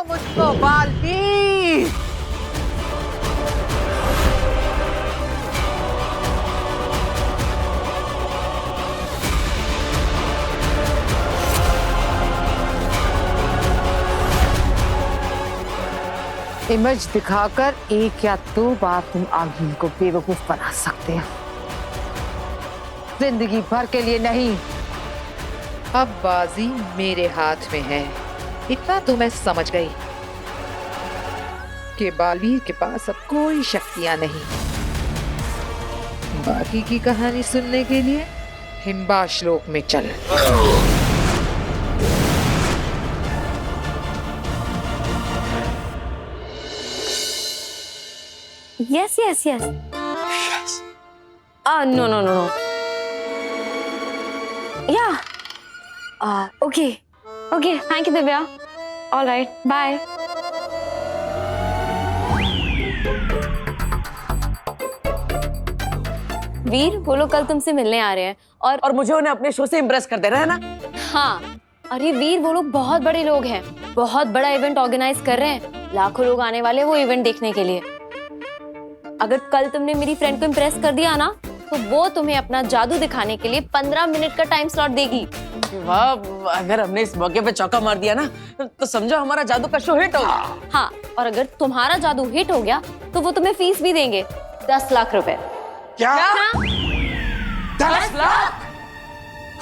मुझको बाल्टी। इमेज दिखाकर एक या दो बार तुम आगिल को बेवकूफ बना सकते हो, जिंदगी भर के लिए नहीं। अब बाजी मेरे हाथ में है। इतना तो मैं समझ गई कि बालवीर के पास अब कोई शक्तियां नहीं। बाकी की कहानी सुनने के लिए हिम्बा श्लोक में चल। Yes, yes, yes. No, no, no, no. Yeah. Okay. Okay, thank you, Divya. All right, bye. वीर, वो लोग कल तुमसे मिलने आ रहे हैं और मुझे उन्हें अपने शो से इम्प्रेस कर देना है ना। हाँ, अरे वीर, वो लोग बहुत बड़े लोग हैं, बहुत बड़ा इवेंट ऑर्गेनाइज कर रहे हैं। लाखों लोग आने वाले वो इवेंट देखने के लिए। अगर कल तुमने मेरी फ्रेंड को इम्प्रेस कर दिया ना, तो वो तुम्हें अपना जादू दिखाने के लिए 15 मिनट का टाइम स्लॉट देगी। वाह, अगर हमने इस मौके पे चौका मार दिया ना, तो समझो हमारा जादू का शो हिट हो गया। हाँ, और अगर तुम्हारा जादू हिट हो गया तो वो तुम्हें फीस भी देंगे, 10 लाख रुपए। क्या? 10 लाख?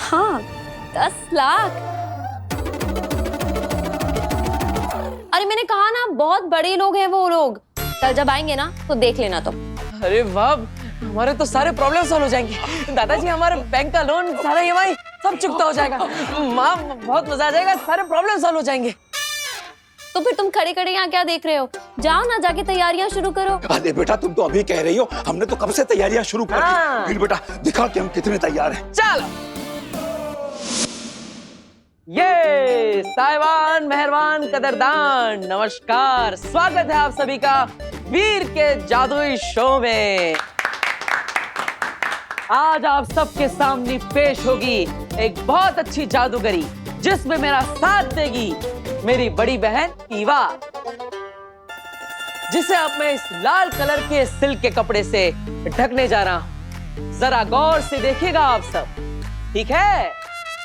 हाँ, 10 लाख। अरे मैंने कहा ना, बहुत बड़े लोग हैं वो लोग। कल जब आएंगे ना तो देख लेना तुम। अरे वाह, हमारे तो सारे प्रॉब्लम सॉल्व हो जाएंगे। दादाजी, हमारे बैंक का लोन, सारा ईएमआई सब चुकता हो जाएगा। माँ, बहुत मजा आ जाएगा, सारे प्रॉब्लम सॉल्व हो जाएंगे। तो फिर तुम खड़े खड़े यहाँ क्या देख रहे हो? जाओ ना, जाके तैयारियां शुरू करो। अरे बेटा, तुम तो अभी कह रही हो, हमने तो कब से तैयारियां शुरू कर दी। फिर बेटा दिखा कि हम कितने तैयार हैं। चलो। ये साहिबान, मेहरबान, कदरदान, नमस्कार। स्वागत है आप सभी का वीर के जादुई शो में। आज आप सबके सामने पेश होगी एक बहुत अच्छी जादूगरी, जिसमें मेरा साथ देगी मेरी बड़ी बहन ईवा, जिसे अब मैं इस लाल कलर के सिल्क के कपड़े से ढकने जा रहा हूं। जरा गौर से देखिएगा आप सब, ठीक है?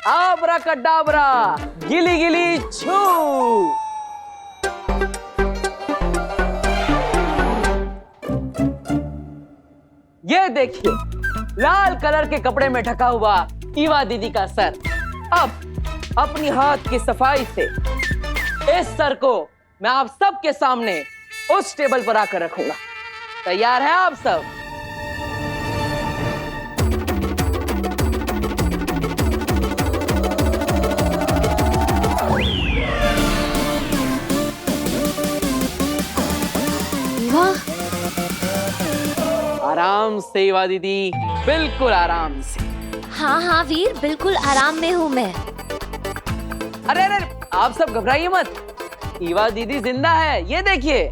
आबराकडाबरा, गिली गिली छू। ये देखिए, लाल कलर के कपड़े में ढका हुआ ईवा दीदी का सर। अब अपनी हाथ की सफाई से इस सर को मैं आप सबके सामने उस टेबल पर आकर रखूंगा। तैयार है आप सब? आराम से ईवा दीदी, बिल्कुल आराम से। हाँ हाँ वीर, बिल्कुल आराम में हूँ मैं। अरे अरे, आप सब घबराइए मत, ईवा दीदी जिंदा है, ये देखिए।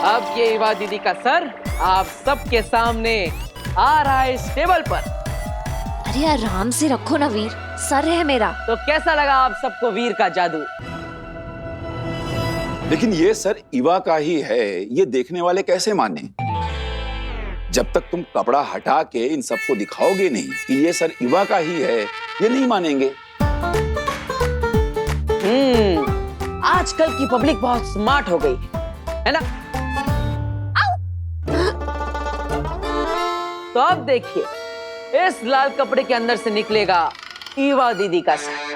अब ये ईवा दीदी का सर आप सबके सामने आ रहा है इस टेबल पर। अरे आराम से रखो ना वीर, सर है मेरा। तो कैसा लगा आप सबको वीर का जादू? लेकिन ये सर ईवा का ही है, ये देखने वाले कैसे माने? जब तक तुम कपड़ा हटा के इन सबको दिखाओगे नहीं कि ये सर ईवा का ही है, ये नहीं मानेंगे। आजकल की पब्लिक बहुत स्मार्ट हो गई है ना? तो अब देखिए, इस लाल कपड़े के अंदर से निकलेगा ईवा दीदी का सर।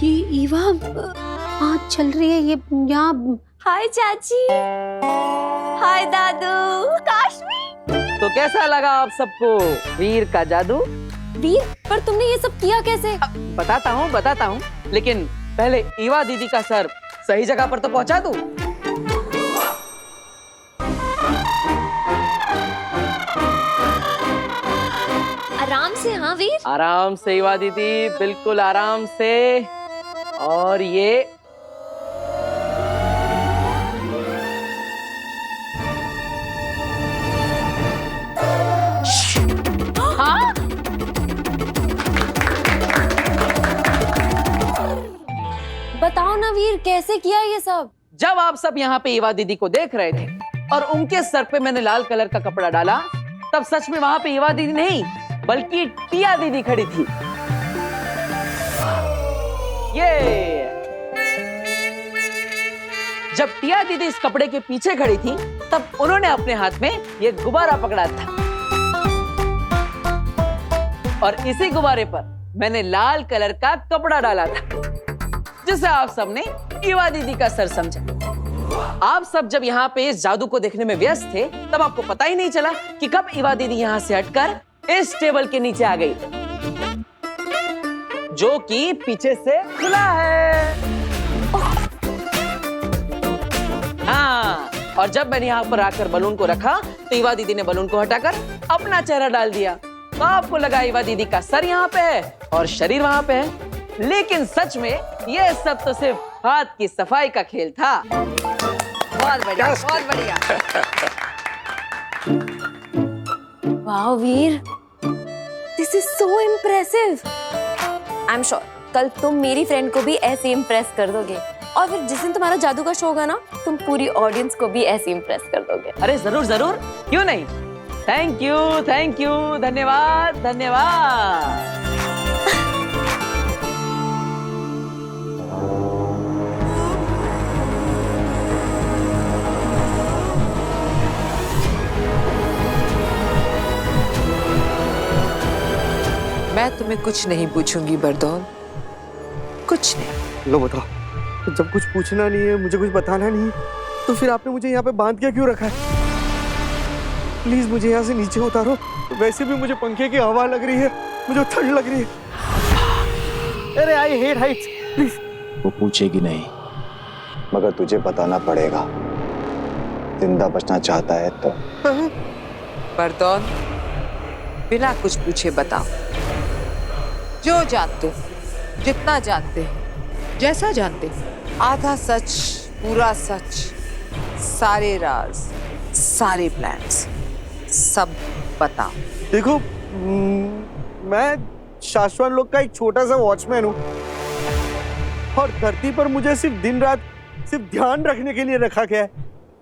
ये ईवा आज चल रही है, ये यहाँ। हाय चाची, हाय दादू, काश्मी। तो कैसा लगा आप सबको वीर का जादू? वीर, पर तुमने ये सब किया कैसे? बताता हूँ, लेकिन पहले ईवा दीदी का सर सही जगह पर तो पहुंचा दूं। आराम से। हाँ वीर, आराम से ईवा दीदी, बिल्कुल आराम से। और ये बताओ ना वीर, कैसे किया ये सब? जब आप सब यहाँ पे ईवा दीदी को देख रहे थे और उनके सर पे मैंने लाल कलर का कपड़ा डाला, तब सच में वहां पे ईवा दीदी नहीं बल्कि टिया दीदी खड़ी थी। ये जब टिया दीदी इस कपड़े के पीछे खड़ी थी, तब उन्होंने अपने हाथ में ये गुब्बारा पकड़ा था और इसी गुब्बारे पर मैंने लाल कलर का कपड़ा डाला था, जिसे आप सबने ईवा दीदी का सर समझा। आप सब जब यहाँ पे इस जादू को देखने में व्यस्त थे, तब आपको पता ही नहीं चला कि कब ईवा दीदी यहाँ से हटकर इस टेबल के नीचे आ गई, जो कि पीछे से खुला है। हाँ, और जब मैंने यहाँ पर आकर बलून को रखा, तो ईवा दीदी ने बलून को हटाकर अपना चेहरा डाल दिया। तो आपको लगा ईवा दीदी का सर यहाँ पे है और शरीर वहां पे है, लेकिन सच में ये सब तो सिर्फ हाथ की सफाई का खेल था। बहुत बढ़िया, बहुत बढ़िया। वाह Veer, this is so impressive. I am sure कल तुम मेरी फ्रेंड को भी ऐसे इम्प्रेस कर दोगे, और फिर जिस दिन तुम्हारा जादू का शो होगा ना, तुम पूरी ऑडियंस को भी ऐसे इम्प्रेस कर दोगे। अरे जरूर जरूर, क्यों नहीं। थैंक यू, धन्यवाद धन्यवाद। मैं तुम्हें कुछ नहीं पूछूंगी बरदौल, कुछ नहीं। लो बताओ, तो जब कुछ पूछना नहीं है, मुझे कुछ बताना नहीं है, तो फिर आपने मुझे यहाँ पे बांध के क्यों रखा है? प्लीज मुझे यहाँ से नीचे उतारो। वैसे भी मुझे पंखे की हवा लग रही है, मुझे ठंड लग रही है। अरे आई हेट हाइट्स, प्लीज। वो पूछेगी नहीं, मगर तुझे बताना पड़ेगा। जिंदा बचना चाहता है तो। बरदौल, बिना कुछ पूछे बताओ, जो जानते हो, जितना जानते हो, जैसा जानते हो, आधा सच, पूरा सच, सारे राज, सारे प्लान्स, सब बताओ। देखो, मैं शाश्वत लोग का एक छोटा सा वॉचमैन हूँ, और धरती पर मुझे सिर्फ दिन रात सिर्फ ध्यान रखने के लिए रखा गया है।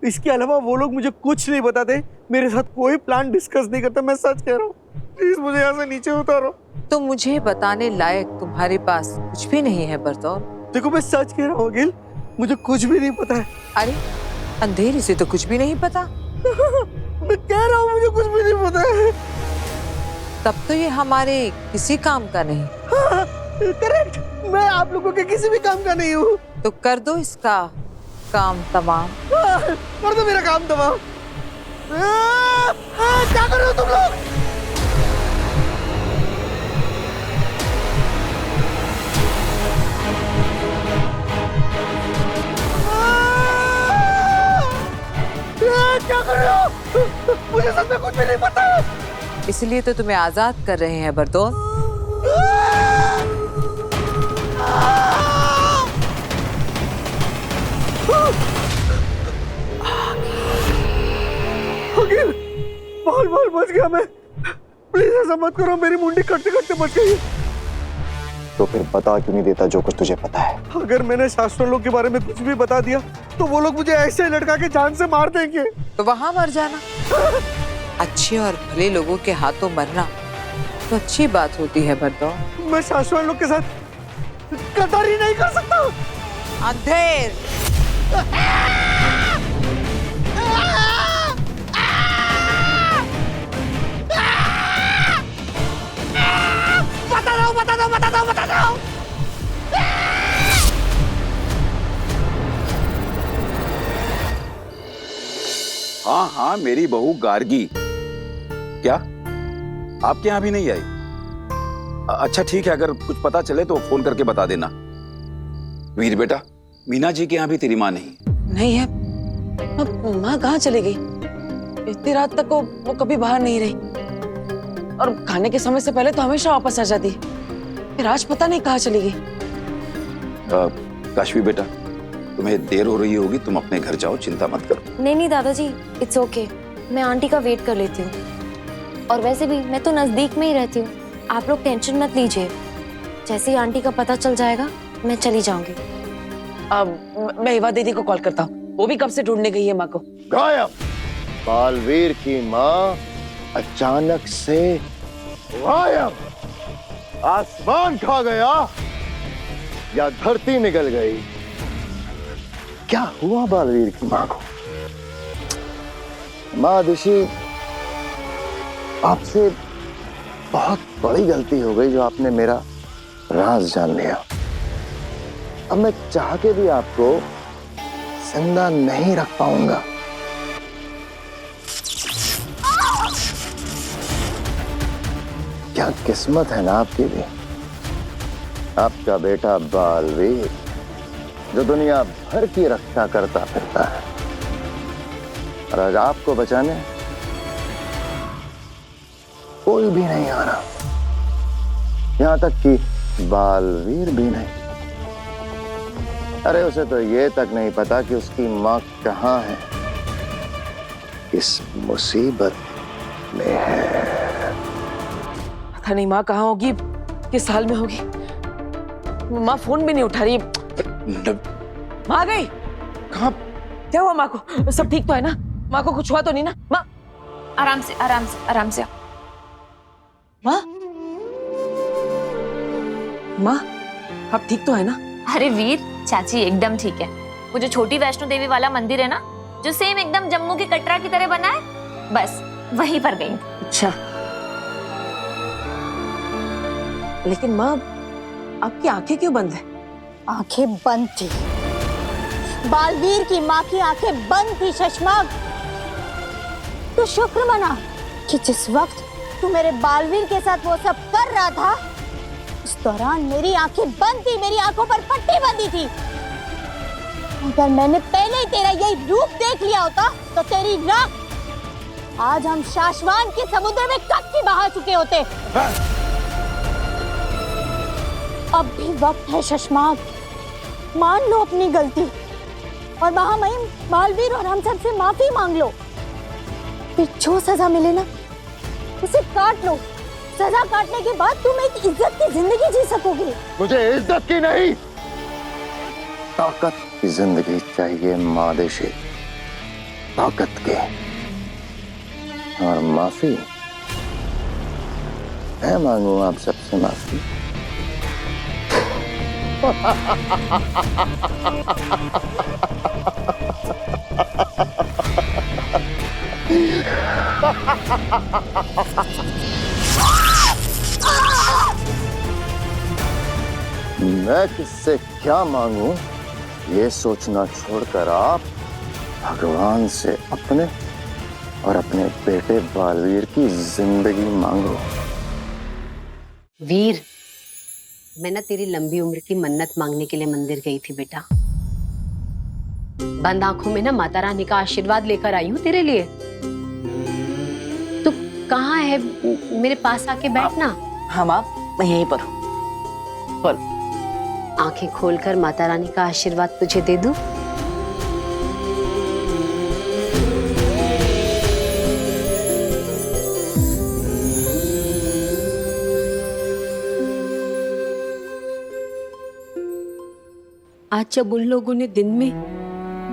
इसके अलावा वो लोग मुझे कुछ नहीं बताते, मेरे साथ कोई प्लान डिस्कस नहीं करते। मैं सच कह रहा हूँ, प्लीज मुझे यहाँ से नीचे उतारो। तो मुझे बताने लायक तुम्हारे पास कुछ भी नहीं है बरदौल। देखो, मैं सच कह रहा हूँ अगिल, मुझे कुछ भी नहीं पता है। अरे अंधेरे से तो कुछ भी नहीं पता। मैं कह रहा हूँ मुझे कुछ भी नहीं पता है। तब तो ये हमारे किसी काम का नहीं। हाँ, करेक्ट, मैं आप लोगों के किसी भी काम का नहीं हूँ। तो कर दो इसका काम तमाम। हाँ, कर दो मेरा काम तमाम। क्या कर रहे हो तुम लोग? क्या कर रहे हो? मुझे सच में कुछ भी नहीं पता। इसलिए तो तुम्हें आजाद कर रहे हैं बरदौल। अगिल, बाल बच गया मैं। प्लीज ऐसा मत करो, मेरी मुंडी कटते कटते बच गई। तो फिर बता क्यों नहीं देता जो कुछ तुझे पता है? अगर मैंने शास्त्र लोग के बारे में कुछ भी बता दिया, तो वो लोग मुझे ऐसे लटका के जान से मार देंगे। तो वहां मर जाना। अच्छे और भले लोगों के हाथों मरना तो अच्छी बात होती है बरदौल। मैं शाश्वत लोग के साथ गद्दारी नहीं कर सकता। अंधेर, बता दो। हाँ हाँ, मेरी बहू गार्गी। क्या आपके यहाँ भी नहीं आई? अच्छा ठीक है, अगर कुछ पता चले तो फोन करके बता देना। वीर बेटा, मीना जी के यहाँ भी तेरी माँ नहीं है? माँ कहाँ चली गई? इतनी रात तक वो कभी बाहर नहीं रही, और खाने के समय से पहले तो हमेशा वापस आ जाती है। फिर आज पता नहीं कहाँ चली गई। काशवी बेटा, तुम्हें देर हो रही होगी, तुम अपने घर जाओ, चिंता मत करो। नहीं दादाजी, इट्स ओके, मैं आंटी का वेट कर लेती हूँ। और वैसे भी मैं तो नजदीक में ही रहती हूँ, आप लोग टेंशन मत लीजिए। जैसे ही आंटी का पता चल जाएगा मैं चली जाऊंगी। मैं हिवा दीदी को कॉल करता हूँ, वो भी कब से ढूंढने गई है माँ को। गायब। बालवीर की माँ अचानक से गायब। आसमान खा गया या धरती निकल गई? क्या हुआ बालवीर की माँ को? माँ दिशी, आपसे बहुत बड़ी गलती हो गई जो आपने मेरा राज जान लिया। अब मैं चाह के भी आपको जिंदा नहीं रख पाऊंगा। क्या किस्मत है ना आपकी भी। आपका बेटा बालवीर जो दुनिया भर की रक्षा करता फिरता है, और आज आपको बचाने कोई भी नहीं आ रहा, यहां तक कि बालवीर भी नहीं। अरे उसे तो ये तक नहीं पता कि उसकी मां कहां है, किस मुसीबत में है। पता नहीं माँ कहाँ होगी, किस हाल में होगी। माँ फोन भी नहीं उठा रही। माँ आ गई। कहाँ? क्या हुआ माँ को? सब ठीक तो है ना? माँ को कुछ हुआ तो नहीं ना? माँ आराम से आराम से आराम से। माँ माँ आप ठीक तो है ना? अरे वीर, चाची एकदम ठीक है। वो जो छोटी वैष्णो देवी वाला मंदिर है ना, जो सेम एकदम जम्मू के कटरा की तरह बना है, बस वहीं पर गई। अच्छा, लेकिन माँ आपकी आंखें क्यों बंद है? आंखें बंद थी, बालवीर की माँ की आंखें बंद थी शशमाग। तो शुक्र मना कि जिस वक्त तू मेरे बालवीर के साथ वो सब कर रहा था, उस दौरान मेरी आंखें बंद थी, मेरी आंखों पर पट्टी बंधी थी। अगर मैंने पहले ही तेरा यही रूप देख लिया होता तो तेरी राख आज हम शाश्वान के समुद्र में कब की बहा चुके होते। अब भी वक्त है शशमाग, मान लो अपनी गलती और महामहिम बालवीर और हम सब से माफी मांग लो। फिर जो सजा मिले ना उसे काट लो। सजा काटने के बाद तुम एक इज्जत की जिंदगी जी सकोगे। मुझे इज्जत की नहीं, ताकत की जिंदगी चाहिए मादेशी, ताकत की। और माफी मैं मांगू आप सबसे माफी। मैं किससे क्या मांगू ये सोचना छोड़कर आप भगवान से अपने और अपने बेटे बालवीर की जिंदगी मांगो। वीर, मैं ना तेरी लंबी उम्र की मन्नत मांगने के लिए मंदिर गई थी बेटा। बंद आंखों में ना माता रानी का आशीर्वाद लेकर आई हूँ तेरे लिए। तू कहाँ है? मेरे पास आके बैठना। हाँ माँ, मैं यहीं पर हूँ। बोल। आंखें खोलकर माता रानी का आशीर्वाद तुझे दे दूं? आज जब उन लोगों ने दिन में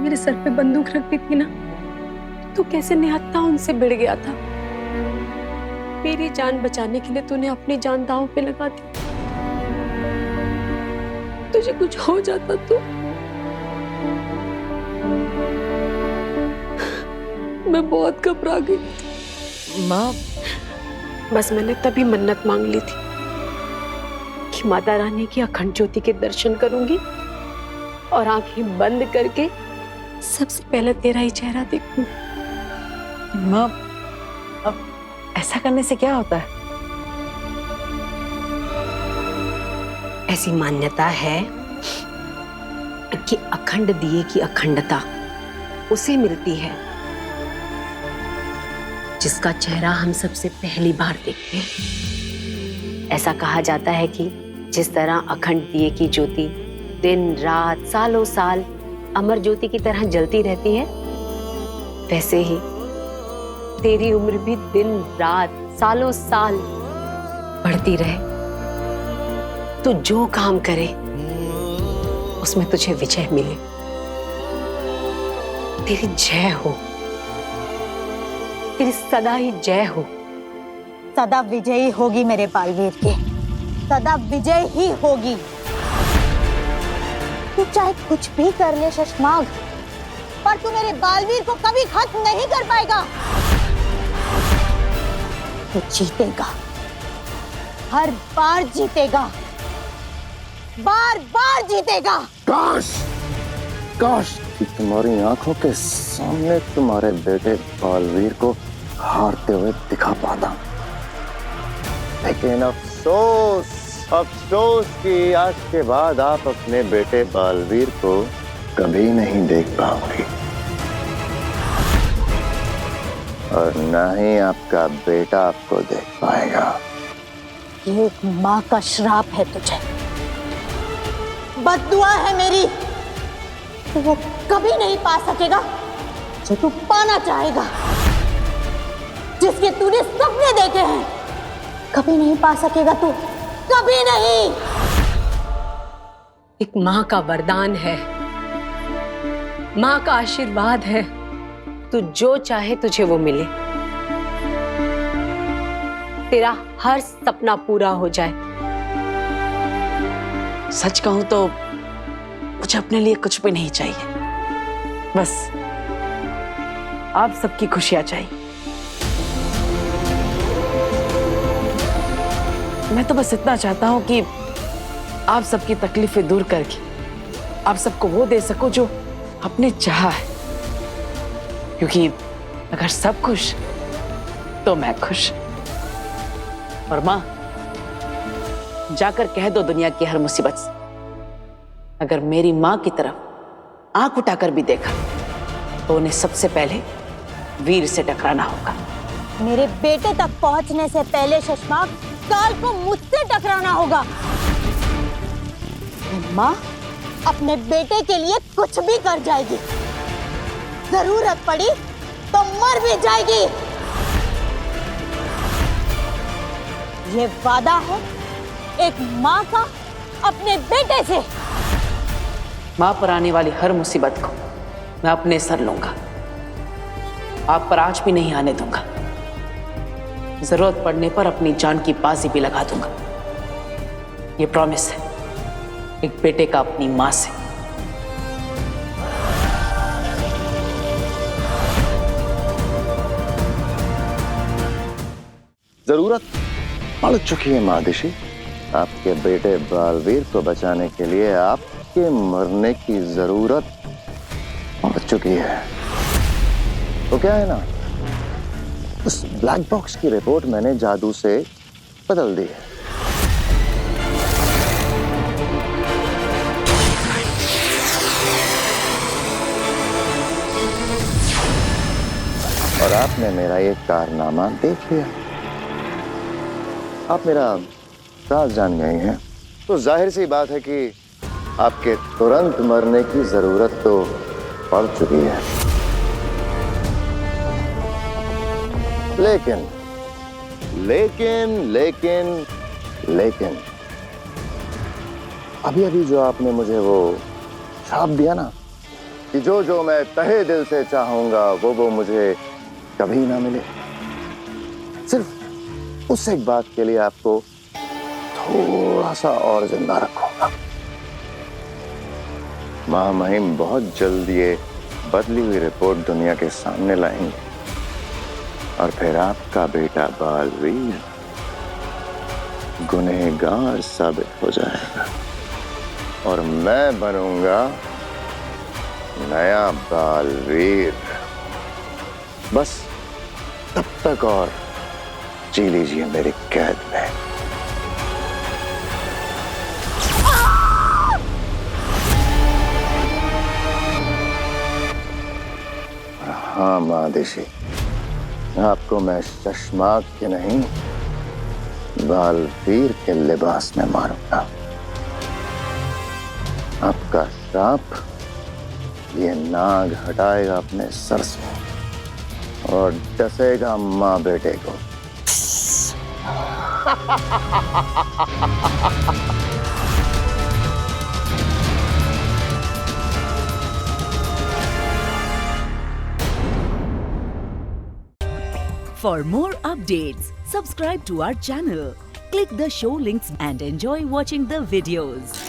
मेरे सर पे बंदूक रख दी थी ना, तो कैसे निहत्था उनसे भिड़ गया था। मेरी जान बचाने के लिए तूने अपनी जान दांव पे लगा दी। तुझे कुछ हो जाता तो मैं बहुत घबरा गई। माँ, बस मैंने तभी मन्नत मांग ली थी कि माता रानी की अखंड ज्योति के दर्शन करूंगी और आंखें बंद करके सबसे पहले तेरा ही चेहरा देखूंगी। माँ, अब ऐसा करने से क्या होता है? ऐसी मान्यता है कि अखंड दिए की अखंडता उसे मिलती है जिसका चेहरा हम सबसे पहली बार देखते हैं। ऐसा कहा जाता है कि जिस तरह अखंड दिए की ज्योति दिन रात सालों साल अमर ज्योति की तरह जलती रहती है, वैसे ही तेरी उम्र भी दिन रात सालों साल बढ़ती रहे। तो जो काम करे उसमें तुझे विजय मिले। तेरी जय हो, तेरी सदा ही जय हो। सदा विजयी होगी मेरे बालवीर की, सदा विजय ही होगी। तू चाहे कुछ भी कर ले शशमाग, पर तू मेरे बालवीर को कभी खत्म नहीं कर पाएगा। तू जीतेगा, हर बार जीतेगा, बार बार जीतेगा। काश काश कि तुम्हारी आंखों के सामने तुम्हारे बेटे बालवीर को हारते हुए दिखा पाता, लेकिन अफसोस अफसोस कि आज के बाद आप अपने बेटे बालवीर को कभी नहीं देख पाओगे, और न ही आपका बेटा आपको देख पाएगा। ये एक माँ का श्राप है तुझे, बद्दुआ है मेरी। तो वो कभी नहीं पा सकेगा जो तू पाना चाहेगा, जिसके तूने सपने देखे हैं। कभी नहीं पा सकेगा तू, कभी नहीं। एक माँ का वरदान है, माँ का आशीर्वाद है, तू जो चाहे तुझे वो मिले, तेरा हर सपना पूरा हो जाए। सच कहूं तो मुझे अपने लिए कुछ भी नहीं चाहिए, बस आप सबकी खुशियां चाहिए। मैं तो बस इतना चाहता हूं कि आप सबकी तकलीफें दूर करके आप सबको वो दे सकूं जो आपने चाहा है, क्योंकि अगर सब खुश तो मैं खुश। और माँ, जाकर कह दो दुनिया की हर मुसीबत से, अगर मेरी माँ की तरफ आंख उठाकर भी देखा तो उन्हें सबसे पहले वीर से टकराना होगा। मेरे बेटे तक पहुंचने से पहले शशमाग काल को मुझसे टकराना होगा। माँ अपने बेटे के लिए कुछ भी कर जाएगी, जरूरत पड़ी तो मर भी जाएगी। ये वादा है एक माँ का अपने बेटे से। माँ पर आने वाली हर मुसीबत को मैं अपने सर लूंगा, आप पर आज भी नहीं आने दूंगा। जरूरत पड़ने पर अपनी जान की बाजी भी लगा दूंगा। ये प्रॉमिस है एक बेटे का अपनी माँ से। जरूरत पड़ चुकी है मादिशी, आपके बेटे बालवीर को बचाने के लिए आपके मरने की जरूरत पड़ चुकी है। तो क्या है ना, उस ब्लैक बॉक्स की रिपोर्ट मैंने जादू से बदल दी है। और आपने मेरा ये कारनामा देख लिया, आप मेरा राज जान गए हैं, तो जाहिर सी बात है कि आपके तुरंत मरने की जरूरत तो पड़ चुकी है। लेकिन लेकिन लेकिन लेकिन अभी अभी जो आपने मुझे वो श्राप दिया ना कि जो जो मैं तहे दिल से चाहूंगा वो मुझे कभी ना मिले, सिर्फ उस एक बात के लिए आपको थोड़ा सा और जिंदा रखूंगा। मां महिम बहुत जल्द ये बदली हुई रिपोर्ट दुनिया के सामने लाएंगे और फिर आपका बेटा बालवीर गुनहगार साबित हो जाएगा और मैं बनूंगा नया बालवीर। बस तब तक और जी लीजिए मेरी कैद में। हाँ महादेशी, आपको मैं शशमाक के नहीं बालवीर के लिबास में मारूंगा। आपका श्राप ये नाग हटाएगा अपने सर से और डसेगा माँ बेटे को। For more updates, subscribe to our channel, click the show links and enjoy watching the videos.